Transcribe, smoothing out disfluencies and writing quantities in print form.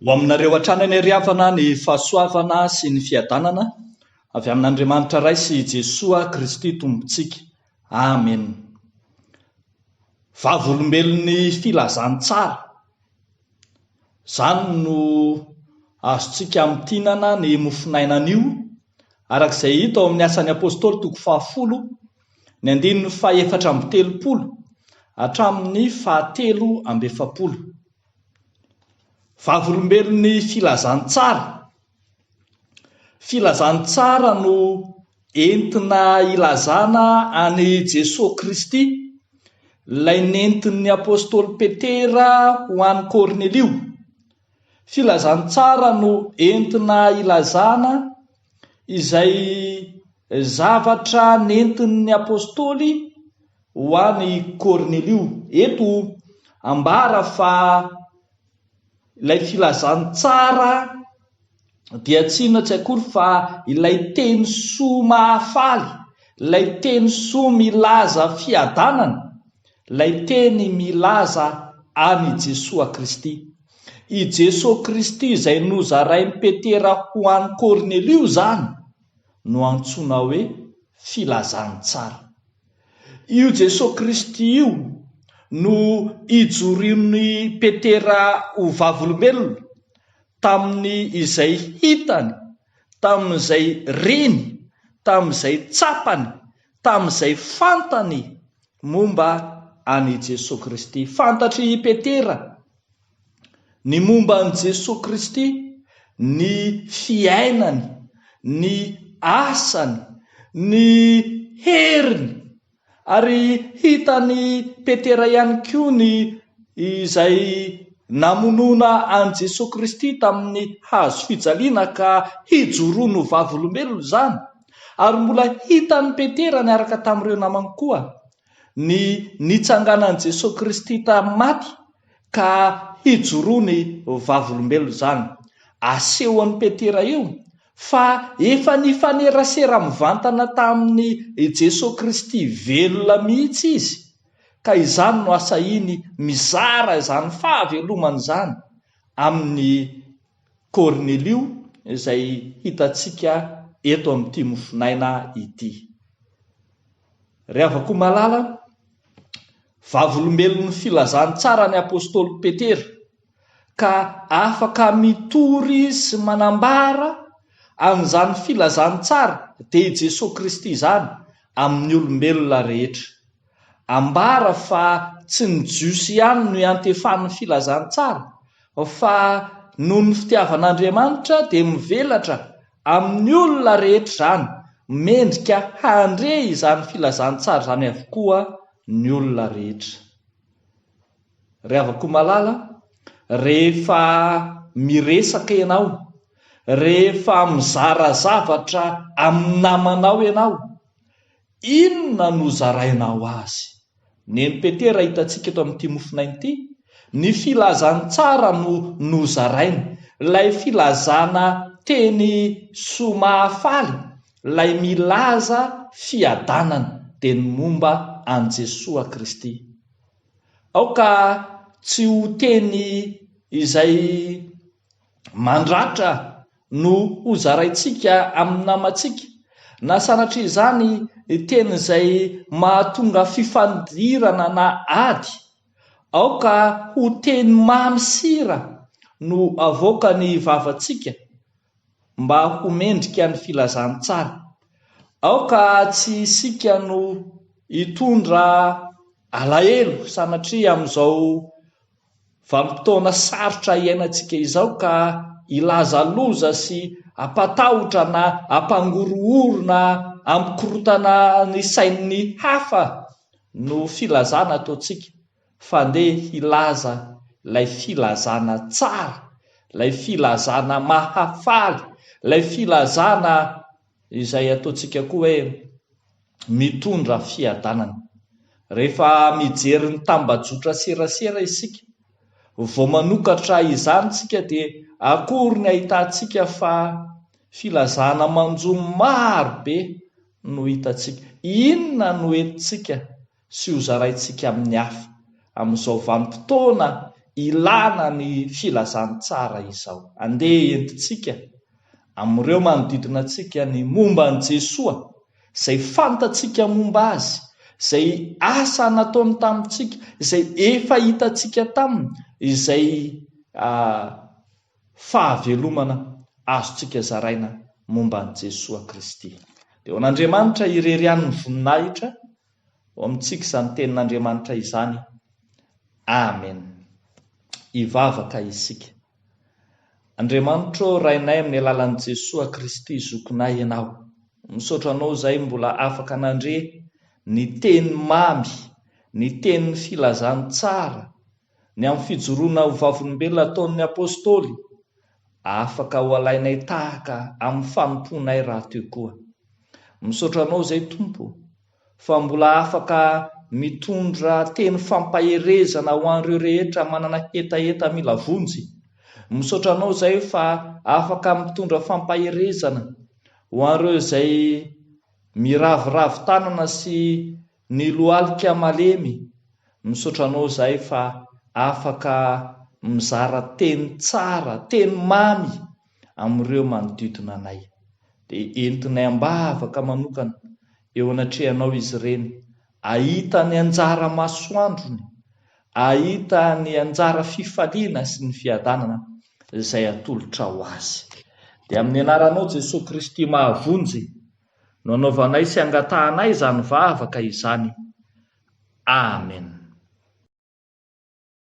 Ho aminareo hatrany any ariavana ny fahasoavana sy ny fiadanana avy amin'Andriamanitra Ray sy Jesoa Kristy Tompontsika. Amen. Vavolombelon'ny filazantsara. Izany no azontsika mitinana ny mofinainan'io arak'izay hita ao amin'ny asan'ny apôstôly 10 ny 4:30 hatramin'ny 7:70. Vavolombelon'ny filazantsara. Filazantsara no entina ilazana any Jesosy Kristy, ilay nentin'ny apôstôly Petera ho an'ny Kornelio. Filazantsara no entina ilazana izay zavatra nentin'ny apôstôly ho an'ny Kornelio. Eto ambara fa ilay filazantsara dia tsy inona tsy akory fa ilay teny soa mahafaly, ilay teny soa milaza fiadanana, ilay teny milaza any Jesosy Kristy. I Jesosy Kristy izay nozarain'i Petera ho an'ny Kornelio zany no antsoina hoe filazantsara. Io Jesosy Kristy io no ijorian'ny Petera ho vavolombelona tamin'ny izay hitany, tamin'izay reny, tamin'izay tsapany, tamin'izay fantany momba any Jesosy Kristy. Fantatry Petera ny momba any Jesosy Kristy, ny fiainany, ny asany, ny heriny, ary hitany Petera ihany koa ny izay namonona an Jesosy Kristy tamin'ny hazo fijaliana ka hijoroano vavolombelona zany. Ary mbola hitany Petera niaraka tamin'ireo namany koa ny nitsanganan Jesosy Kristy tamin'ny maty ka hijoroany vavolombelona zany. Asehon'ny Petera io fa efa nifanerasera mivantana tamin'ny Jesosy Kristy velona mihitsy izy, ka izany no asahiny mizara izany fahavelomany zany amin'ny Kornelio izay hitantsika eto amin'ity mofinaina ity. Ry havako malala, vavolombelon'ny filazantsara ny apôstôly Petera, ka afaka mitory sy manambara an'izany filazantsara dia Jesosy Kristy zany amin'ny olombelona rehetra. Ambara fa tsy ny jiosy ihany no iantefan'ny filazantsara, fa noho ny fitiavan'Andriamanitra dia mivelatra amin'ny olona rehetra zany, mendrika handre izany filazantsara zany avokoa ny olona rehetra. Ry havako malala, rehefa miresaka ianao, rehefa mizara zavatra amin'ny namanao ianao, inona no zarainao azy? Neny Petera hitantsika eto amin'ity mofinaina ity, ny filazantsara no zarainy, ilay filazana teny soa mahafaly, ilay milaza fiadanana dia ny momba an Jesosy Kristy. Aoka tsy ho teny izay mandratra no ho zaraintsika amin'ny namantsika, na sanatria izany teny izay mahatonga fifandirana na ady. Aoka ho teny mamy sira no avoaka ny vavantsika mba ho mendrika ny filazantsara. Aoka tsy isika no hitondra alahelo sanatria amin'izao vanim-potoana sarotra iainantsika izao ka ilaza loza sy apatahotra na ampangorohorona ampikorotana ny sain'ny hafa no filazana ataontsika, fa ndeha hilaza ilay filazana tsara, ilay filazana mahafaly, ilay filazana izay ataontsika koa hoe mitondra fiadanana. Rehefa mijery ny tambajotra serasera isika, vao manokatra izany tsika dia akory ny ahitantsika fa filazana manjono maro be no hitantsika. Inona no entintsika sy ho zaraintsika amin'ny hafa amin'izao vanim-potoana ilana ny filazantsara izao. Andeha entintsika amin'ireo manodidina antsika ny momba an' Jesosy, izay fantatsika momba azy, izay asa nataony tamintsika, izay efa hitantsika taminy, izay fahavelomana azontsika zaraina momba an' Jesosy Kristy. Dia ho an'Andriamanitra irery ny voninahitra ho amintsika izany tenin'Andriamanitra izany. Amen. Hivavaka isika. Andriamanitra rainay amin'ny alalan'i Jesosy Kristy zokinay ianao. Misaotra anao izay mbola afaka nandre ny teny mamy, ny teny filazantsara, ny amin'ny fijoroana ho vavolombelona ataon'ny apôstôly, afaka ho alainay tahaka amin'ny fanomponay raha teo koa. Misaotra anao izay Tompo fa mbola afaka mitondra teny fampaherezana ho an'ireo rehetra manana hetaheta mila vonjy. Misaotra anao izay fa afaka mitondra fampaherezana ho an'ireo izay miravoravo tanana sy ny lohalika malemy. Misaotra anao izay fa afaka mizara teny tsara, teny mamy amin'ireo manodidina anay. Dia entinay ambavaka manokana eo anatrehanao izy ireny, ahita ny anjara masoandrony, ahita ny anjara fifaliana sy ny fiadanana izay atolotra ho azy. Dia amin'ny anaranao Jesosy Kristy mahavonjy no anaovanay sy angatahanay izany vavaka izany. Amen.